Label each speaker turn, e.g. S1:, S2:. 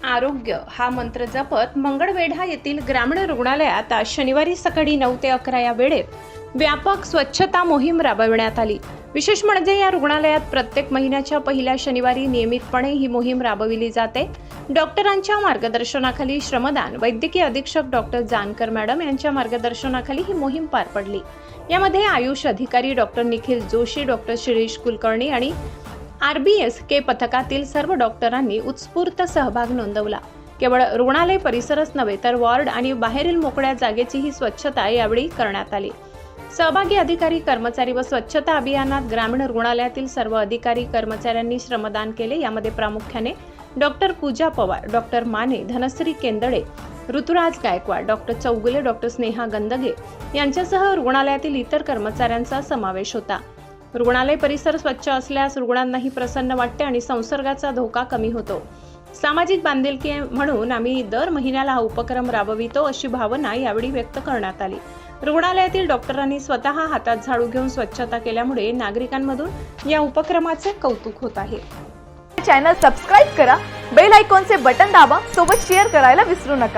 S1: आरोग्य हा मंत्र जपत मंगळवेढा येथील ग्रामीण रुग्णालयात आज शनिवारी सकाळी 9 ते 11 या वेळेत व्यापक स्वच्छता मोहीम राबविण्यात आली। विशेष म्हणजे या रुग्णालयात प्रत्येक महिन्याच्या पहिल्या शनिवारी नियमितपणे ही मोहीम राबविली जाते। डॉक्टरांच्या मार्गदर्शनाखाली श्रमदान वैद्यकीय अधीक्षक डॉक्टर जानकर मॅडम यांच्या मार्गदर्शनाखाली ही मोहीम पार पडली। यामध्ये आयुष अधिकारी डॉक्टर निखिल जोशी, डॉक्टर शिरीष कुलकर्णी आणि RBSK पथकातील सर्व डॉक्टरांनी उत्स्फूर्त सहभाग नोंदवला। केवळ रुग्णालय परिसरच नव्हे तर वॉर्ड आणि बाहेरील मोकळ्या जागेचीही स्वच्छता यावेळी करण्यात आली। सहभागी अधिकारी, कर्मचारी व स्वच्छता अभियानात ग्रामीण रुग्णालयातील सर्व अधिकारी कर्मचाऱ्यांनी श्रमदान केले। यामध्ये प्रामुख्याने doctor Pooja Pawar, doctor Mane, Dhanashree Kendale, Rituraj Gaikwad, doctor Chougule, doctor Sneha Gandage यांच्यासह रुग्णालयातील इतर कर्मचाऱ्यांचा समावेश होता। रुग्णालय परिसर स्वच्छ असल्यास रुग्णांनाही प्रसन्न वाटते आणि संसर्गाचा धोका कमी होतो। सामाजिक बांधिलकी म्हणून आम्ही दर महिन्याला हा उपक्रम राबवितो अशी भावना यावेळी व्यक्त करण्यात आली। रुग्णालयातील डॉक्टरांनी स्वतः हातात झाडू घेऊन स्वच्छता केल्यामुळे नागरिकांमधून या उपक्रमाचे कौतुक होत आहे।
S2: चॅनल सबस्क्राइब करा, बेल आयकॉनचे बटन दाबा, सोबत शेअर करायला विसरू नका।